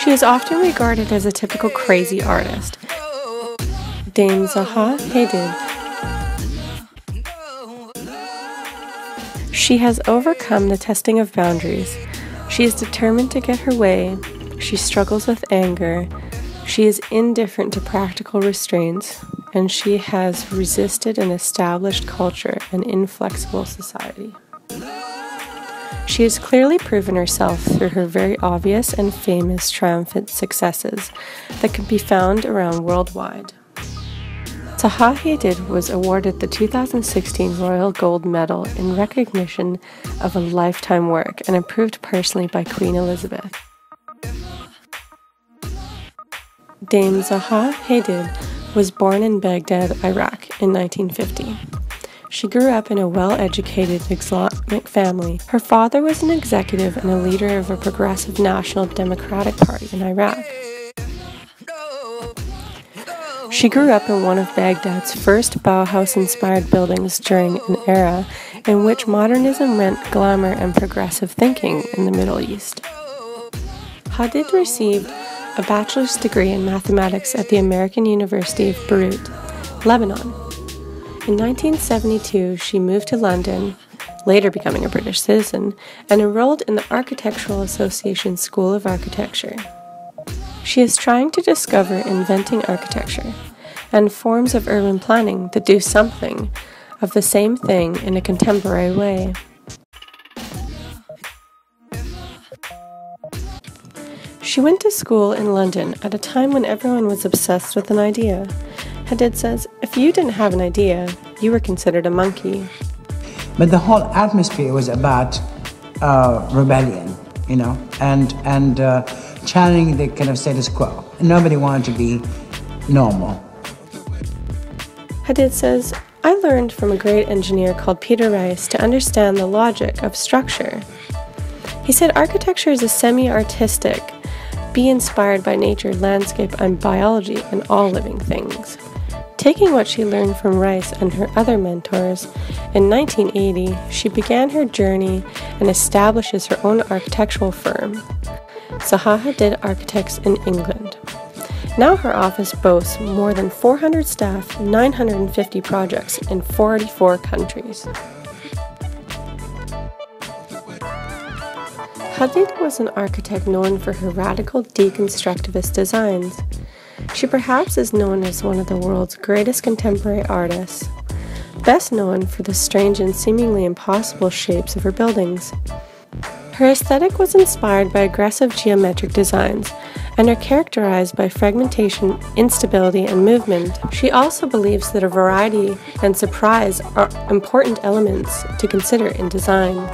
She is often regarded as a typical crazy artist. Dame Zaha Hadid. She has overcome the testing of boundaries. She is determined to get her way. She struggles with anger. She is indifferent to practical restraints, and she has resisted an established culture and inflexible society. She has clearly proven herself through her very obvious and famous triumphant successes that can be found around worldwide. Zaha Hadid was awarded the 2016 Royal Gold Medal in recognition of a lifetime work and approved personally by Queen Elizabeth. Dame Zaha Hadid was born in Baghdad, Iraq in 1950. She grew up in a well-educated Islamic family. Her father was an executive and a leader of a progressive National Democratic Party in Iraq. She grew up in one of Baghdad's first Bauhaus-inspired buildings during an era in which modernism meant glamour and progressive thinking in the Middle East. Hadid received a bachelor's degree in mathematics at the American University of Beirut, Lebanon. In 1972, she moved to London, later becoming a British citizen, and enrolled in the Architectural Association School of Architecture. She is trying to discover inventing architecture and forms of urban planning that do something of the same thing in a contemporary way. She went to school in London at a time when everyone was obsessed with an idea. Hadid says, if you didn't have an idea, you were considered a monkey. But the whole atmosphere was about rebellion, and challenging the kind of status quo. Nobody wanted to be normal. Hadid says, I learned from a great engineer called Peter Rice to understand the logic of structure. He said architecture is a semi-artistic, be inspired by nature, landscape, and biology and all living things. Taking what she learned from Rice and her other mentors, in 1980, she began her journey and establishes her own architectural firm, Zaha Hadid Architects in England. Now her office boasts more than 400 staff, 950 projects in 44 countries. Hadid was an architect known for her radical deconstructivist designs. She perhaps is known as one of the world's greatest contemporary artists, best known for the strange and seemingly impossible shapes of her buildings. Her aesthetic was inspired by aggressive geometric designs and are characterized by fragmentation, instability, and movement. She also believes that a variety and surprise are important elements to consider in design.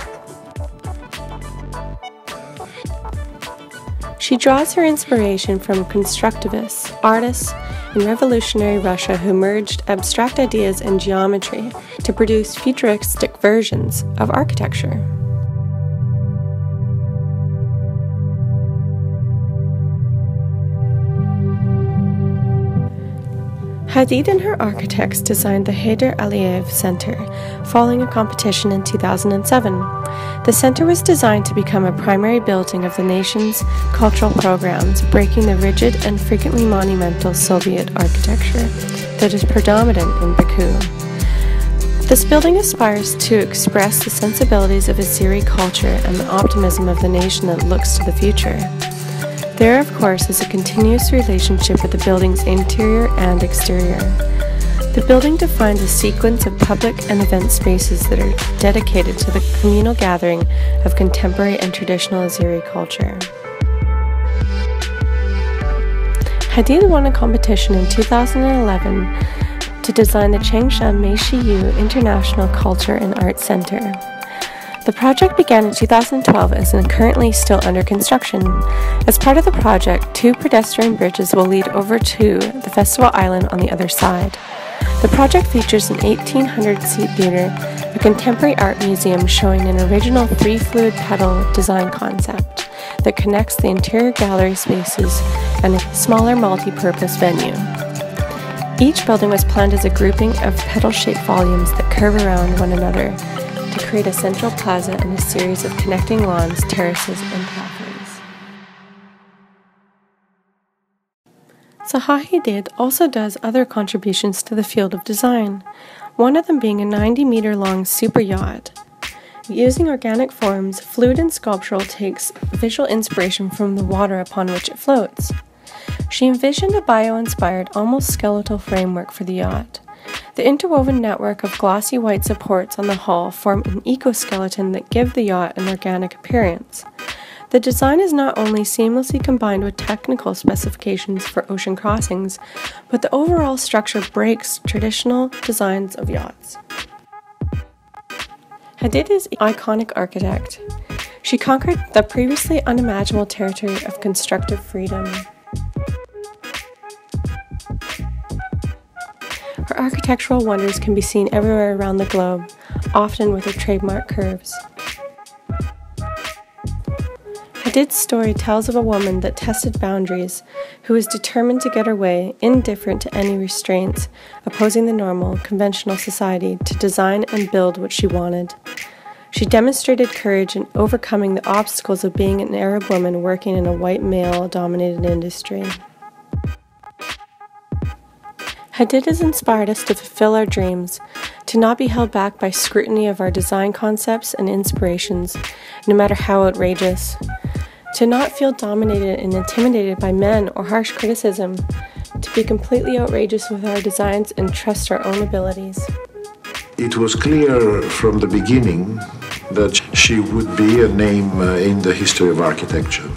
She draws her inspiration from constructivists, artists in revolutionary Russia who merged abstract ideas and geometry to produce futuristic versions of architecture. Hadid and her architects designed the Heydar Aliyev Center, following a competition in 2007. The center was designed to become a primary building of the nation's cultural programs, breaking the rigid and frequently monumental Soviet architecture that is predominant in Baku. This building aspires to express the sensibilities of Azeri culture and the optimism of the nation that looks to the future. There, of course, is a continuous relationship with the building's interior and exterior. The building defines a sequence of public and event spaces that are dedicated to the communal gathering of contemporary and traditional Azeri culture. Hadid won a competition in 2011 to design the Changshan Meishiyu International Culture and Arts Center. The project began in 2012 and is currently still under construction. As part of the project, 2 pedestrian bridges will lead over to the festival island on the other side. The project features an 1,800-seat theater, a contemporary art museum showing an original 3-fluid pedal design concept that connects the interior gallery spaces and a smaller multi-purpose venue. Each building was planned as a grouping of pedal-shaped volumes that curve around one another to create a central plaza and a series of connecting lawns, terraces, and pathways. Zaha Hadid also does other contributions to the field of design, one of them being a 90-meter-long super yacht. Using organic forms, fluid and sculptural takes visual inspiration from the water upon which it floats. She envisioned a bio-inspired, almost skeletal framework for the yacht. The interwoven network of glossy white supports on the hull form an ecoskeleton that give the yacht an organic appearance. The design is not only seamlessly combined with technical specifications for ocean crossings, but the overall structure breaks traditional designs of yachts. Hadid is an iconic architect. She conquered the previously unimaginable territory of constructive freedom. Her architectural wonders can be seen everywhere around the globe, often with her trademark curves. Hadid's story tells of a woman that tested boundaries, who was determined to get her way, indifferent to any restraints, opposing the normal, conventional society to design and build what she wanted. She demonstrated courage in overcoming the obstacles of being an Arab woman working in a white male-dominated industry. Hadid has inspired us to fulfill our dreams, to not be held back by scrutiny of our design concepts and inspirations, no matter how outrageous, to not feel dominated and intimidated by men or harsh criticism, to be completely outrageous with our designs and trust our own abilities. It was clear from the beginning that she would be a name in the history of architecture.